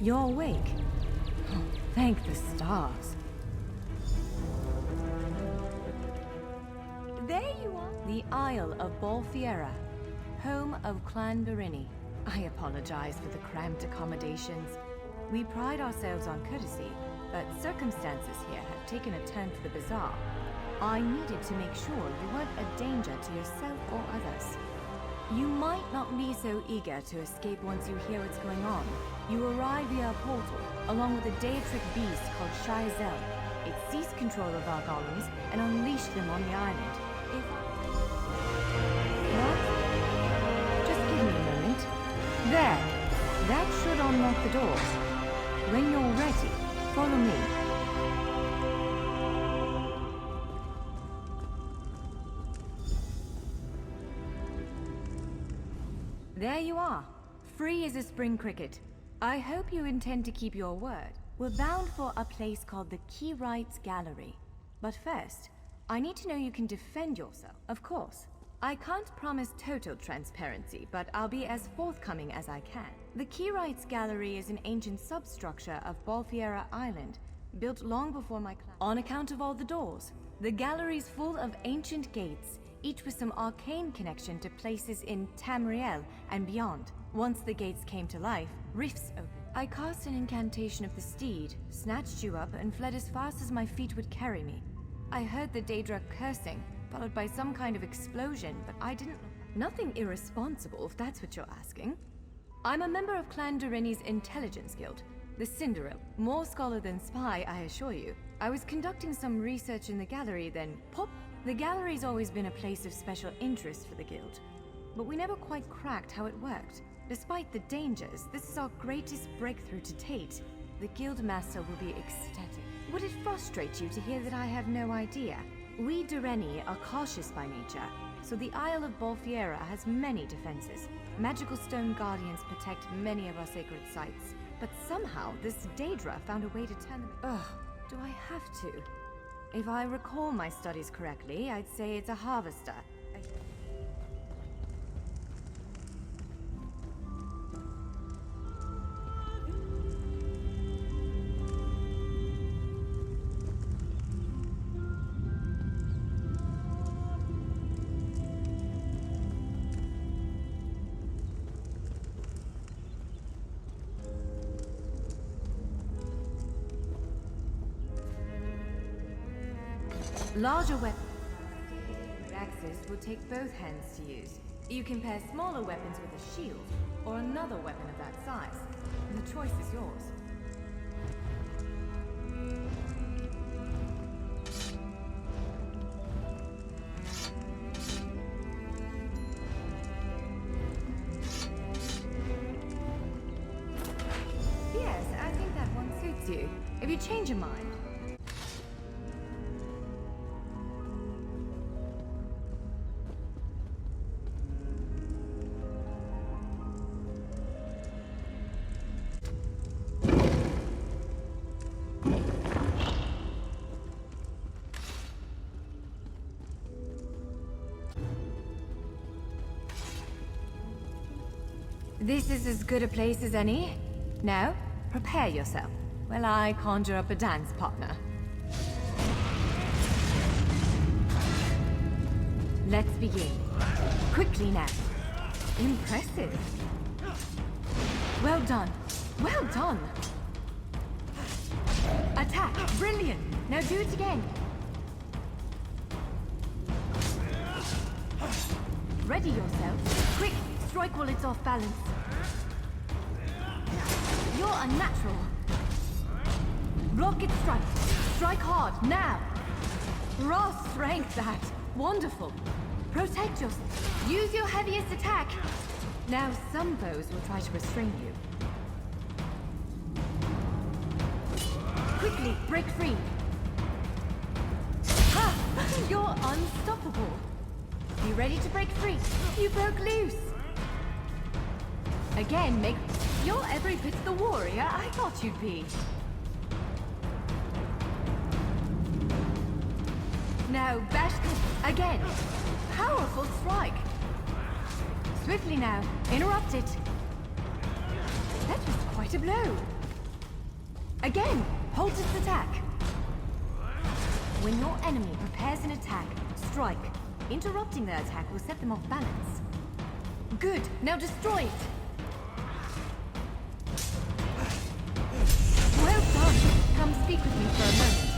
You're awake. Oh, thank the stars. There you are. The Isle of Bolfiera, home of Clan Berini. I apologize for the cramped accommodations. We pride ourselves on courtesy, but circumstances here have taken a turn for the bizarre. I needed to make sure you weren't a danger to yourself or others. You might not be so eager to escape once you hear what's going on. You arrive via a portal, along with a Daedric beast called Shizel. It seized control of our colonies and unleashed them on the island. What? Just give me a moment. There. That should unlock the doors. When you're ready, follow me. There you are. Free as a spring cricket. I hope you intend to keep your word. We're bound for a place called the Key Rights Gallery. But first, I need to know you can defend yourself. Of course. I can't promise total transparency, but I'll be as forthcoming as I can. The Key Rights Gallery is an ancient substructure of Bolfiera Island, built long before my clan. On account of all the doors, the gallery's full of ancient gates, each with some arcane connection to places in Tamriel and beyond. Once the gates came to life, rifts opened. I cast an incantation of the steed, snatched you up, and fled as fast as my feet would carry me. I heard the Daedra cursing, followed by some kind of explosion, but I didn't... Nothing irresponsible, if that's what you're asking. I'm a member of Clan Dorini's intelligence guild, the Cinderella. More scholar than spy, I assure you. I was conducting some research in the gallery, then pop! The gallery's always been a place of special interest for the guild, but we never quite cracked how it worked. Despite the dangers, this is our greatest breakthrough to date. The guild master will be ecstatic. Would it frustrate you to hear that I have no idea? We Doreni are cautious by nature, so the Isle of Bolfiera has many defenses. Magical stone guardians protect many of our sacred sites, but somehow this Daedra found a way to turn them... Ugh, do I have to? If I recall my studies correctly, I'd say it's a harvester. Larger weapons axes will take both hands to use. You can pair smaller weapons with a shield, or another weapon of that size. The choice is yours. Yes, I think that one suits you. If you change your mind. This is as good a place as any. Now, prepare yourself while I conjure up a dance partner. Let's begin. Quickly now. Impressive. Well done. Well done. Attack. Brilliant. Now do it again. Ready yourself. Quick. Strike while it's off balance. You're unnatural. Block its strike. Strike hard, now. Raw strength, that. Wonderful. Protect yourself. Use your heaviest attack. Now some foes will try to restrain you. Quickly, break free. Ha! You're unstoppable. You ready to break free? You broke loose. Again, make... You're every bit the warrior I thought you'd be. Now, bash... Again. Powerful strike. Swiftly now. Interrupt it. That was quite a blow. Again! Halt its attack! When your enemy prepares an attack, strike. Interrupting their attack will set them off balance. Good! Now destroy it! Well done! Come speak with me for a moment.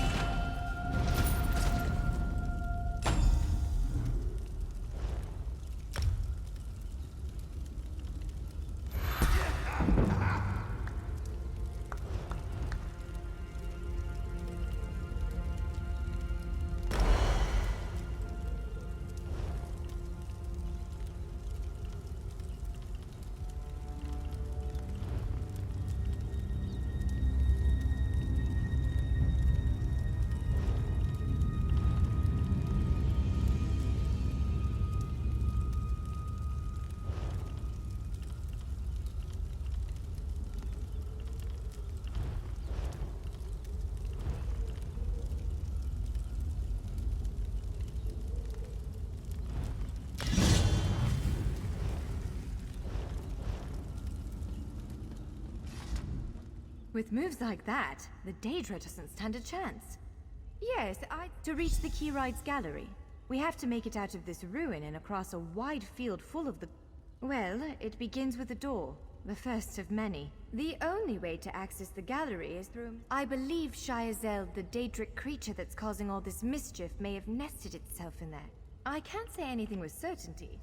With moves like that, the Daedra doesn't stand a chance. Yes, To reach the Keyride's gallery, we have to make it out of this ruin and across a wide field full of the... Well, it begins with a door, the first of many. The only way to access the gallery is through... I believe Shiazel, the Daedric creature that's causing all this mischief, may have nested itself in there. I can't say anything with certainty.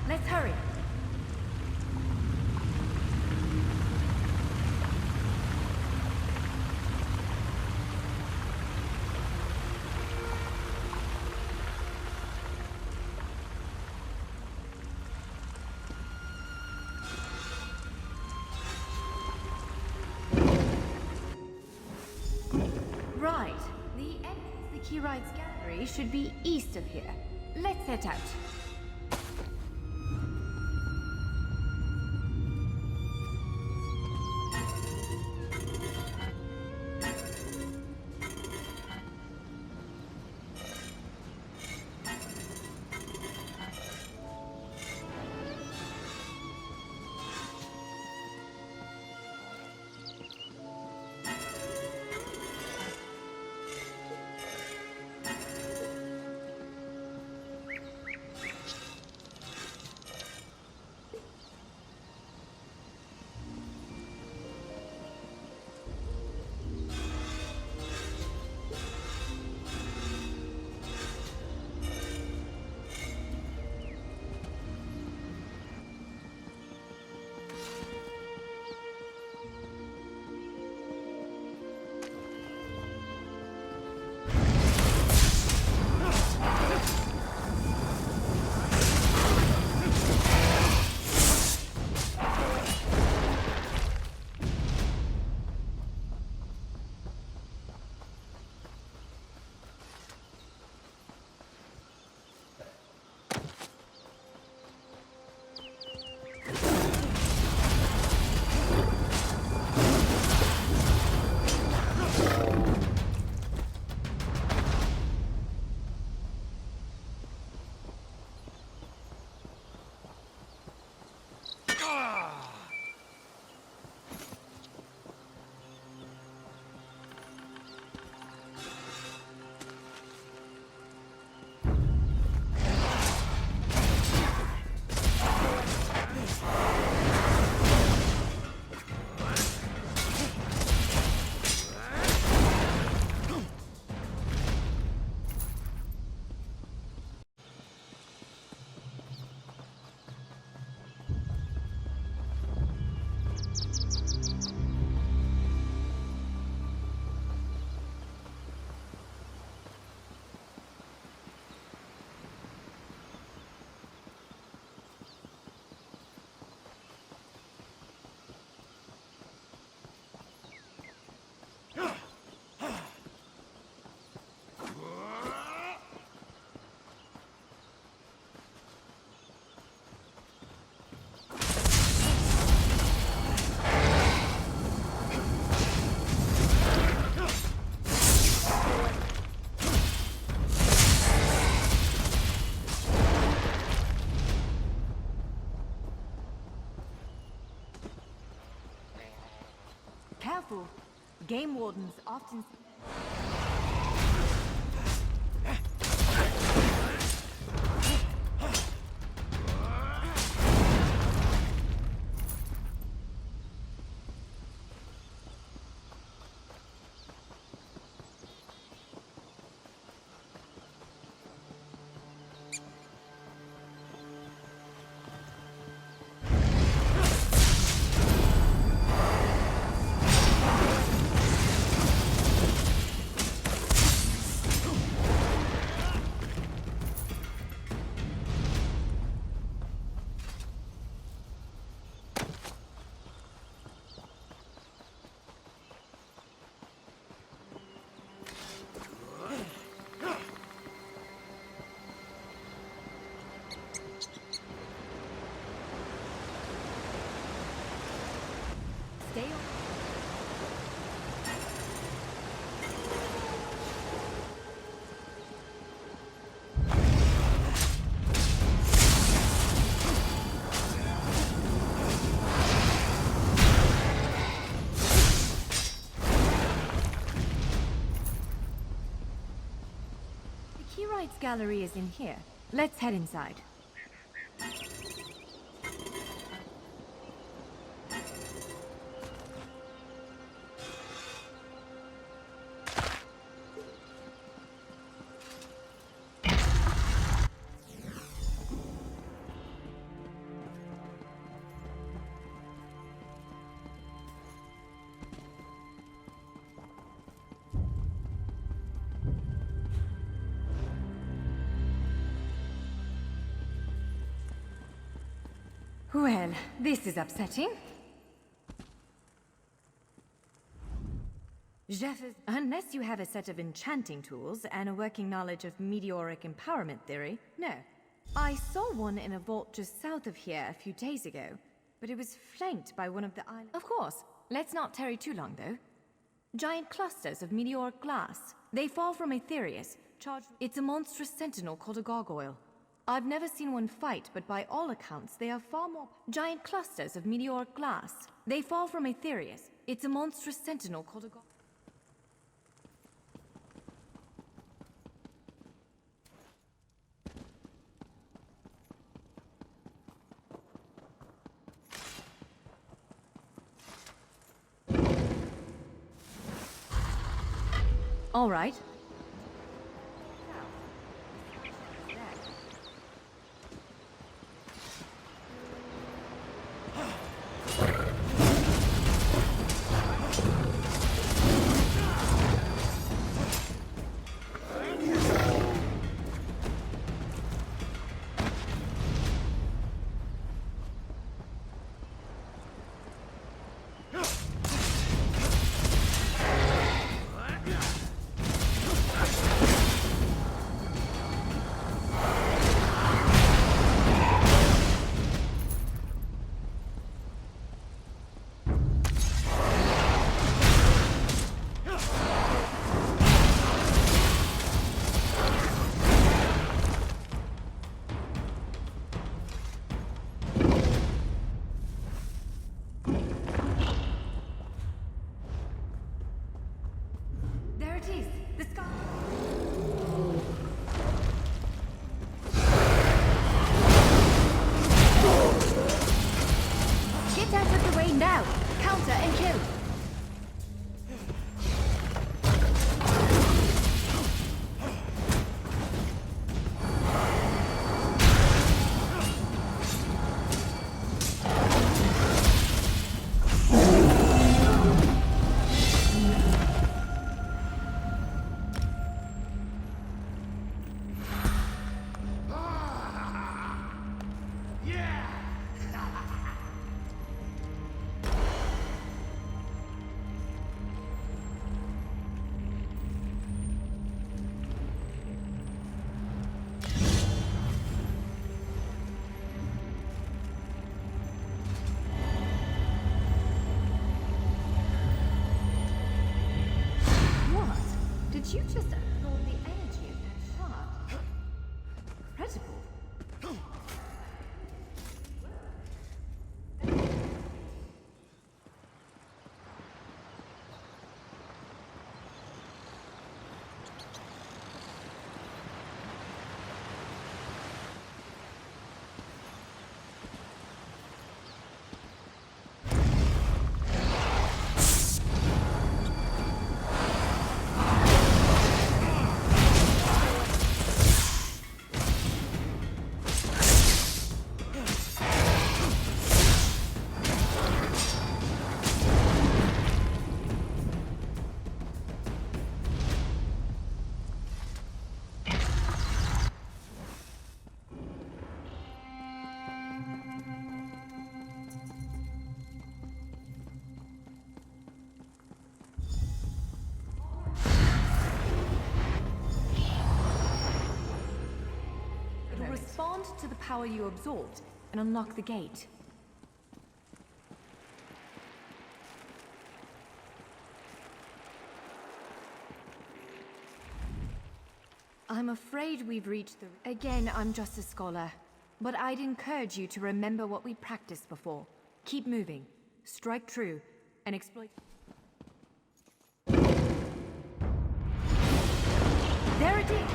Let's hurry. Right. The Keyride's gallery should be east of here. Let's set out. careful. Game wardens often... Stay on. The Key Rights Gallery is in here. Let's head inside. Well, this is upsetting. Unless you have a set of enchanting tools and a working knowledge of meteoric empowerment theory, no. I saw one in a vault just south of here a few days ago, but it was flanked by one of the islands. Of course. Let's not tarry too long, though. Giant clusters of meteoric glass. They fall from Aetherius, charged... It's a monstrous sentinel called a gargoyle. I've never seen one fight, but by all accounts, they are far more... Giant clusters of meteoric glass. They fall from Aetherius. It's a monstrous sentinel called a gargoyle. All right. Now, counter and kill. Did you just absorb the energy of that shard? Incredible. to the power you absorbed and unlock the gate. I'm afraid we've reached the... Again, I'm just a scholar. But I'd encourage you to remember what we practiced before. Keep moving, strike true, and exploit... There it is!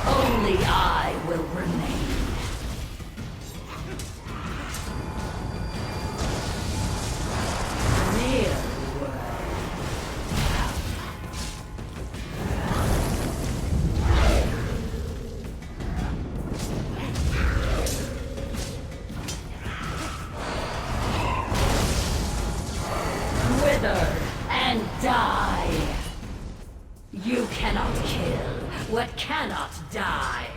Only I will remain. Wither and die. You cannot kill what cannot die.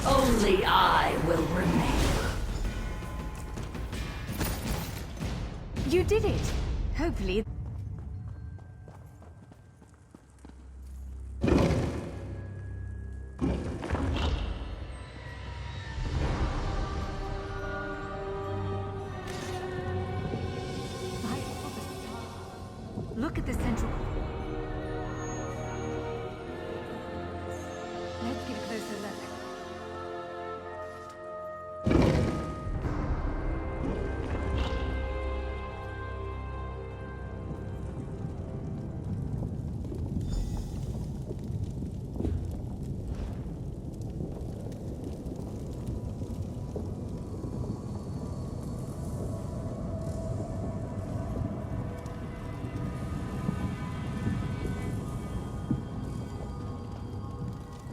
Only I will remain. You did it! Hopefully... Look at the central... Let's get a closer look.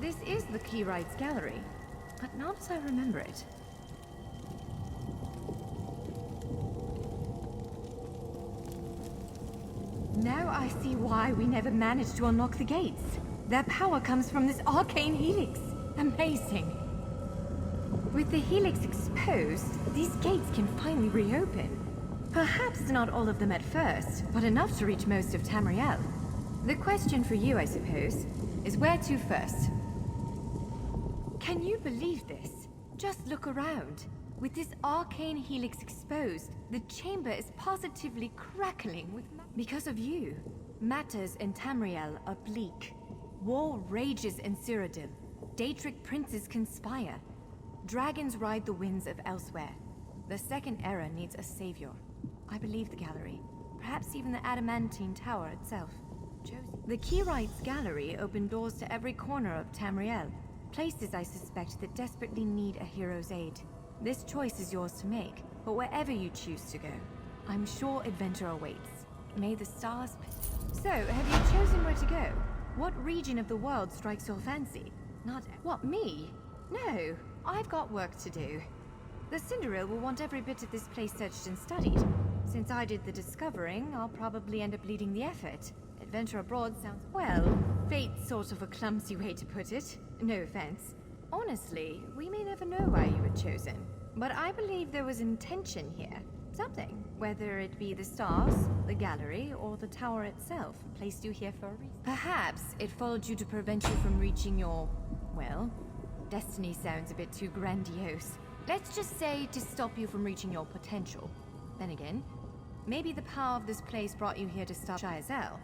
This is the Key Rights Gallery, but not as I remember it. Now I see why we never managed to unlock the gates. Their power comes from this arcane helix. Amazing. With the helix exposed, these gates can finally reopen. Perhaps not all of them at first, but enough to reach most of Tamriel. The question for you, I suppose, is where to first? Can you believe this? Just look around. With this arcane helix exposed, the chamber is positively crackling with because of you. Matters in Tamriel are bleak. War rages in Cyrodiil. Daedric princes conspire. Dragons ride the winds of elsewhere. The Second Era needs a savior. I believe the gallery. Perhaps even the Adamantine Tower itself. The Key Rights Gallery opened doors to every corner of Tamriel. Places I suspect that desperately need a hero's aid. This choice is yours to make, but wherever you choose to go, I'm sure adventure awaits. May the stars... So, have you chosen where to go? What region of the world strikes your fancy? Not... What, me? No, I've got work to do. The Cinderil will want every bit of this place searched and studied. Since I did the discovering, I'll probably end up leading the effort. Adventure abroad sounds... Well, fate's sort of a clumsy way to put it. No offense. Honestly, we may never know why you were chosen. But I believe there was intention here. Something. Whether it be the stars, the gallery, or the tower itself, placed you here for a reason. Perhaps it followed you to prevent you from reaching your... well, destiny sounds a bit too grandiose. Let's just say to stop you from reaching your potential. Then again, maybe the power of this place brought you here to stop Shiazel.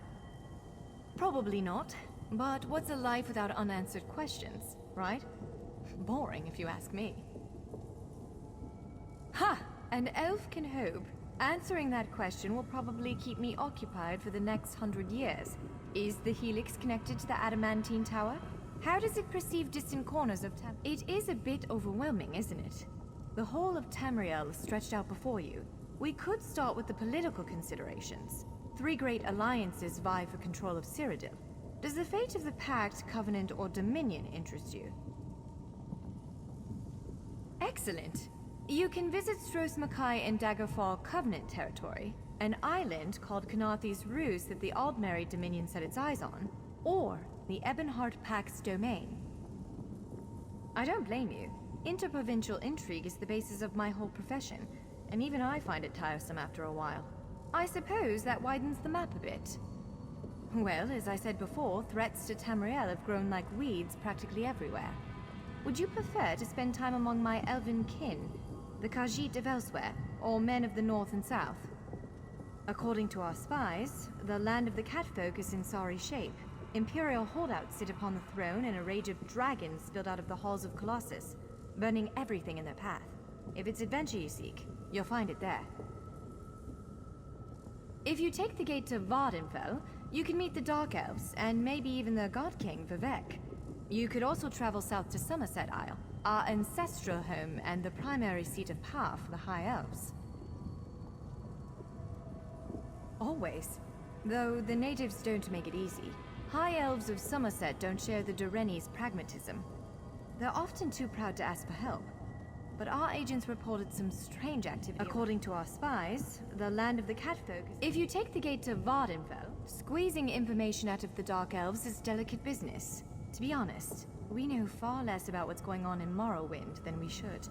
Probably not. But what's a life without unanswered questions, right? Boring, if you ask me. Ha! An elf can hope. Answering that question will probably keep me occupied for the next 100 years. Is the helix connected to the Adamantine Tower? How does it perceive distant corners of It is a bit overwhelming, isn't it? The whole of Tamriel is stretched out before you. We could start with the political considerations. 3 great alliances vie for control of Cyrodiil. Does the fate of the Pact, Covenant, or Dominion interest you? Excellent. You can visit Stros Makai in Daggerfall Covenant territory, an island called Kanathi's Ruse that the Aldmeri Dominion set its eyes on, or the Ebonheart Pack's domain. I don't blame you. Interprovincial intrigue is the basis of my whole profession, and even I find it tiresome after a while. I suppose that widens the map a bit. Well, as I said before, threats to Tamriel have grown like weeds practically everywhere. Would you prefer to spend time among my elven kin, the Khajiit of elsewhere, or men of the north and south? According to our spies, the land of the catfolk is in sorry shape. Imperial holdouts sit upon the throne and a rage of dragons spilled out of the halls of Colossus, burning everything in their path. If it's adventure you seek, you'll find it there. If you take the gate to Vardenfell, you can meet the Dark Elves, and maybe even the God King, Vivek. You could also travel south to Somerset Isle, our ancestral home and the primary seat of power for the High Elves. Always. Though the natives don't make it easy. High Elves of Somerset don't share the Durrani's pragmatism. They're often too proud to ask for help. But our agents reported some strange activity. According to our spies, the land of the catfolk. If you take the gate to Vardenfell, squeezing information out of the Dark Elves is delicate business. To be honest, we know far less about what's going on in Morrowind than we should.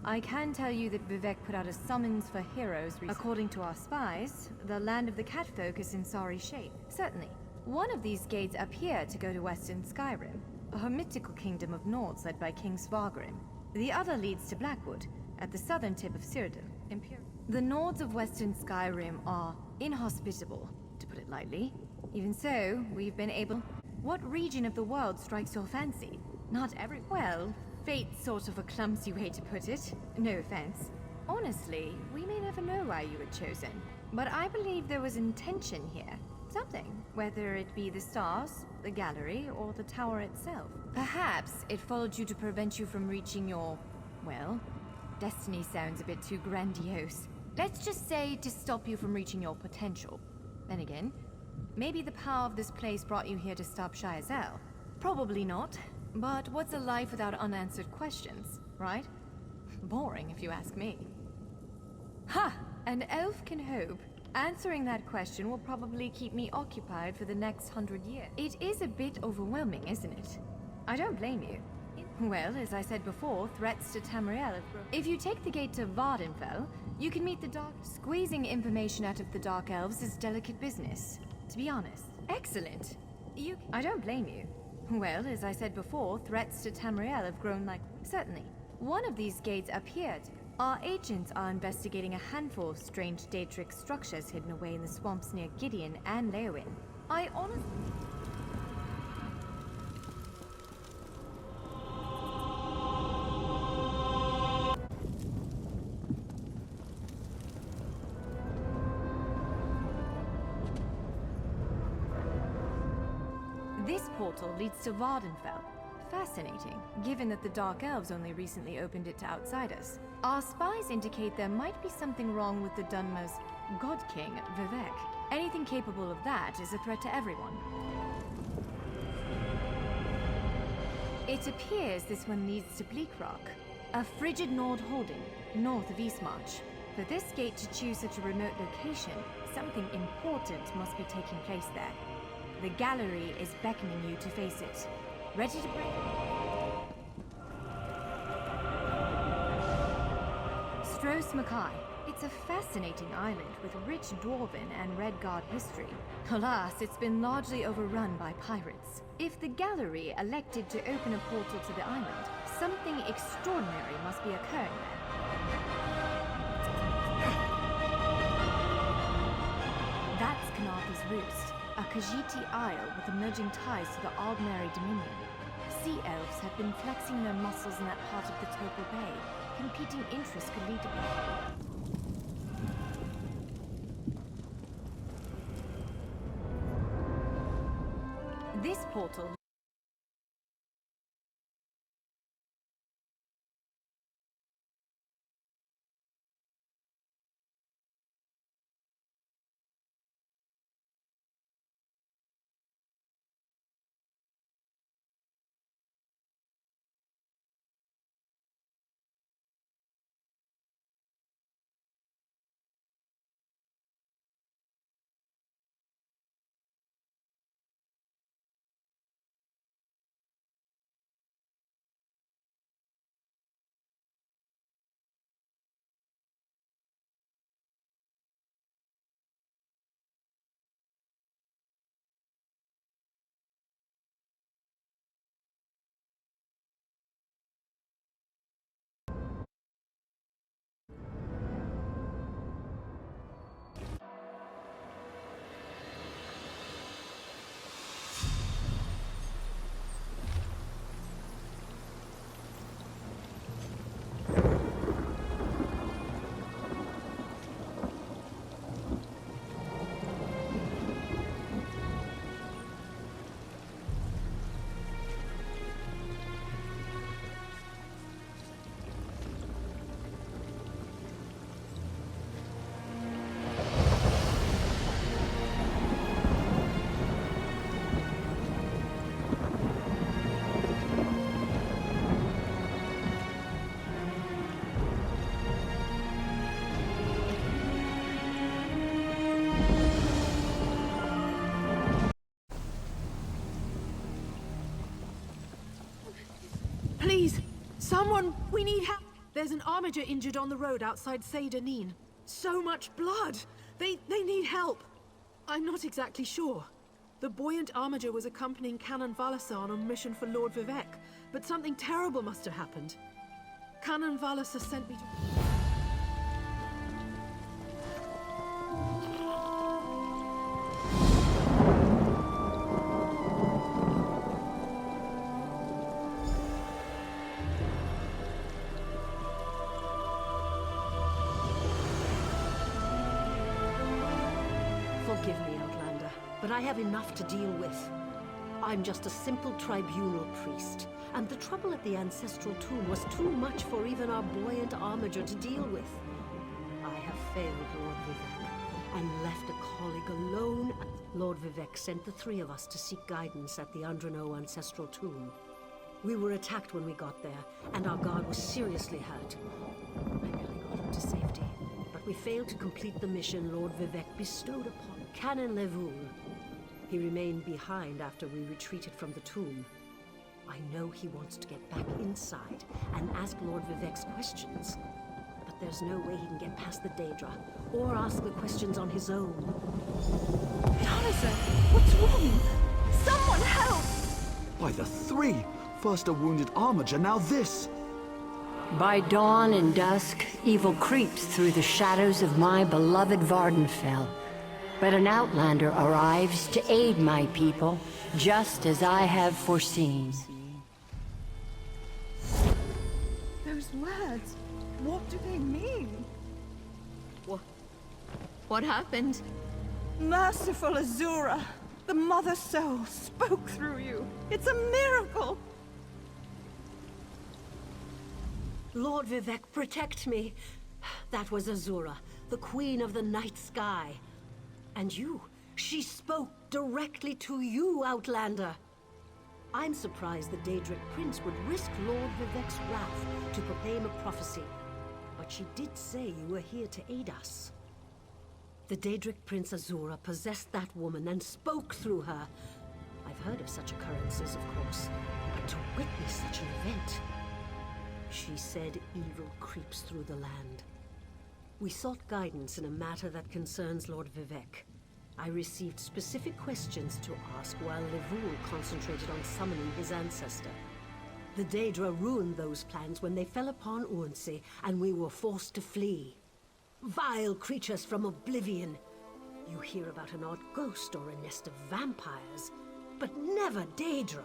I can tell you that Vivek put out a summons for heroes recently. According to our spies, the land of the catfolk is in sorry shape. Certainly. One of these gates appear to go to Western Skyrim, a mythical kingdom of Nords led by King Svargrim. The other leads to Blackwood, at the southern tip of Cyrodiil. The Nords of Western Skyrim are inhospitable, to put it lightly. Even so, we've been able... What region of the world strikes your fancy? Not every... Well, fate's sort of a clumsy way to put it. No offense. Honestly, we may never know why you were chosen. But I believe there was intention here. Something, whether it be the stars, the gallery, or the tower itself. Perhaps it followed you to prevent you from reaching your... well, destiny sounds a bit too grandiose. Let's just say to stop you from reaching your potential. Then again, maybe the power of this place brought you here to stop Shayazel. Probably not, but what's a life without unanswered questions, right? Boring, if you ask me. Ha! An elf can hope. Answering that question will probably keep me occupied for the next 100 years. It is a bit overwhelming, isn't it? I don't blame you. Well, as I said before, threats to Tamriel have grown. If you take the gate to Vardenfell, you can meet the Dark... Squeezing information out of the Dark Elves is delicate business, to be honest. Excellent. I don't blame you. Well, as I said before, threats to Tamriel have grown like... Certainly. One of these gates appeared. Our agents are investigating a handful of strange Daedric structures hidden away in the swamps near Gideon and Leowyn. I honestly... This portal leads to Vardenfell. Fascinating, given that the Dark Elves only recently opened it to outsiders. Our spies indicate there might be something wrong with the Dunmer's God King, Vivek. Anything capable of that is a threat to everyone. It appears this one leads to Bleakrock, a frigid Nord holding, north of Eastmarch. For this gate to choose such a remote location, something important must be taking place there. The gallery is beckoning you to face it. Ready to break? Strolls Makai. It's a fascinating island with rich Dwarven and Redguard history. Alas, it's been largely overrun by pirates. If the gallery elected to open a portal to the island, something extraordinary must be occurring there. That's Kanathi's Roost, a Khajiit isle with emerging ties to the Aldmeri Dominion. Sea elves have been flexing their muscles in that part of the Topal Bay. Competing interests could lead to... This portal Someone, we need help. There's an armiger injured on the road outside Seydanin. So much blood. They need help. I'm not exactly sure. The buoyant armiger was accompanying Canon Valasa on a mission for Lord Vivek, but something terrible must have happened. Canon Valasa sent me to... Forgive me, Outlander, but I have enough to deal with. I'm just a simple tribunal priest, and the trouble at the Ancestral Tomb was too much for even our buoyant armiger to deal with. I have failed Lord Vivek, and left a colleague alone. Lord Vivek sent the three of us to seek guidance at the Andrano Ancestral Tomb. We were attacked when we got there, and our guard was seriously hurt. I barely got him to safety, but we failed to complete the mission Lord Vivek bestowed upon Canon Levoul. He remained behind after we retreated from the tomb. I know he wants to get back inside and ask Lord Vivek's questions. But there's no way he can get past the Daedra, or ask the questions on his own. Taliesin, what's wrong? Someone help! By the three! First a wounded armiger, now this! By dawn and dusk, evil creeps through the shadows of my beloved Vardenfell. But an outlander arrives to aid my people, just as I have foreseen. Those words, what do they mean? What happened? Merciful Azura, the Mother Soul spoke through you. It's a miracle! Lord Vivek, protect me! That was Azura, the Queen of the Night Sky. And you, she spoke directly to you, Outlander. I'm surprised the Daedric Prince would risk Lord Vivek's wrath to proclaim a prophecy. But she did say you were here to aid us. The Daedric Prince Azura possessed that woman and spoke through her. I've heard of such occurrences, of course, but to witness such an event... She said evil creeps through the land. We sought guidance in a matter that concerns Lord Vivek. I received specific questions to ask while Levoul concentrated on summoning his ancestor. The Daedra ruined those plans when they fell upon Urnsey, and we were forced to flee. Vile creatures from oblivion. You hear about an odd ghost or a nest of vampires, but never Daedra.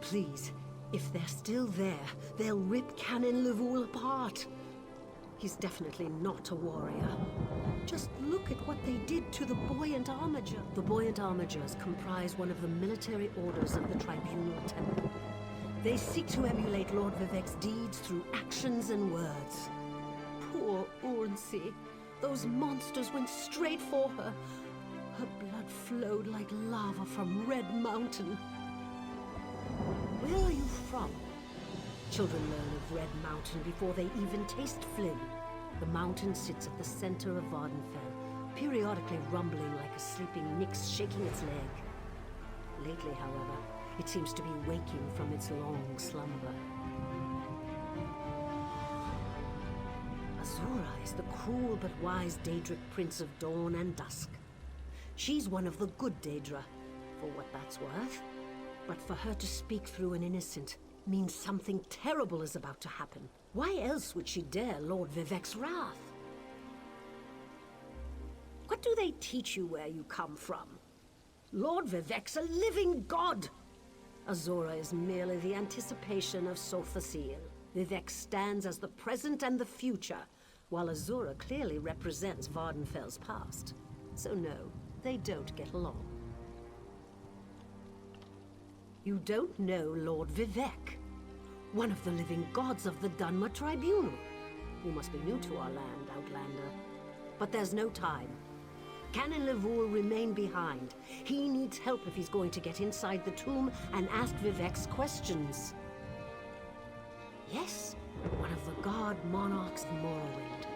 Please, if they're still there, they'll rip Canon Levoul apart. He's definitely not a warrior. Just look at what they did to the buoyant armiger. The buoyant armigers comprise one of the military orders of the Tribunal Temple. They seek to emulate Lord Vivek's deeds through actions and words. Poor Urnsey. Those monsters went straight for her. Her blood flowed like lava from Red Mountain. Where are you from? Children learn of Red Mountain before they even taste Flynn. The mountain sits at the center of Vardenfell, periodically rumbling like a sleeping Nyx shaking its leg. Lately, however, it seems to be waking from its long slumber. Azura is the cruel but wise Daedric Prince of Dawn and Dusk. She's one of the good Daedra, for what that's worth. But for her to speak through an innocent means something terrible is about to happen. Why else would she dare Lord Vivek's wrath? What do they teach you where you come from? Lord Vivek's a living god! Azura is merely the anticipation of Sothasil. Vivek stands as the present and the future, while Azura clearly represents Vardenfell's past. So no, they don't get along. You don't know Lord Vivek, one of the living gods of the Dunmer Tribunal. You must be new to our land, Outlander. But there's no time. Canon Levoul remain behind. He needs help if he's going to get inside the tomb and ask Vivek's questions. Yes, one of the god monarchs of Morrowind.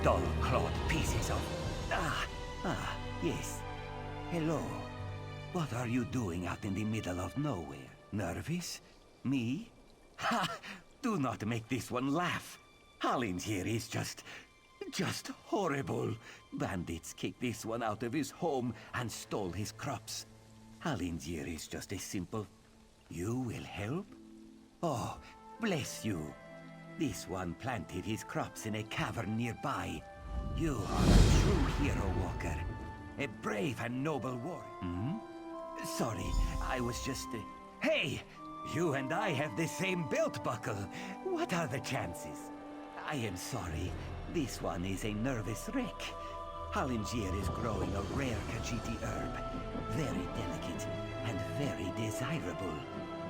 dull-clawed pieces of... Yes. Hello. What are you doing out in the middle of nowhere? Nervous? Me? Ha! Do not make this one laugh. Hallins here is just horrible. Bandits kicked this one out of his home and stole his crops. Hallins here is just a simple... You will help? Oh, bless you. This one planted his crops in a cavern nearby. You are a true hero, Walker. A brave and noble warrior. Sorry, I was just... Hey! You and I have the same belt buckle. What are the chances? I am sorry. This one is a nervous wreck. Halingier is growing a rare Khajiiti herb. Very delicate and very desirable.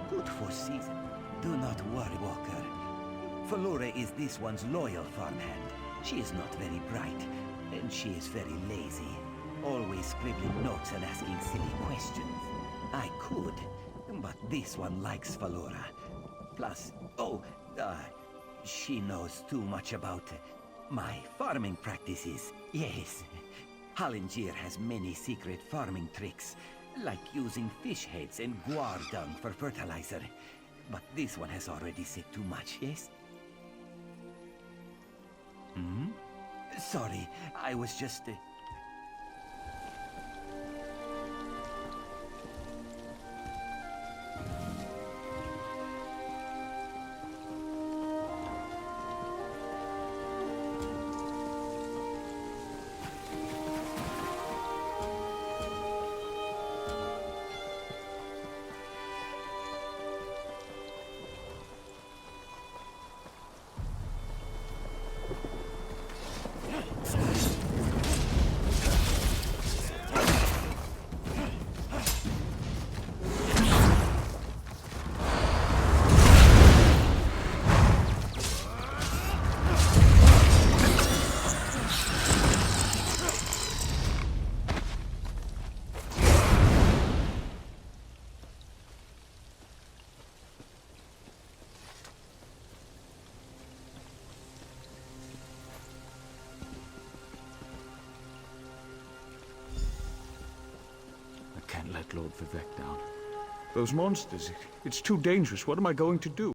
Good for season. Do not worry, Walker. Falura is this one's loyal farmhand. She is not very bright, and she is very lazy. Always scribbling notes and asking silly questions. I could, but this one likes Falura. Plus, she knows too much about my farming practices. Yes. Halingier has many secret farming tricks, like using fish heads and guar dung for fertilizer. But this one has already said too much, yes? Sorry, I was just... Can't let Lord Vivek down. Those monsters, it's too dangerous. What am I going to do?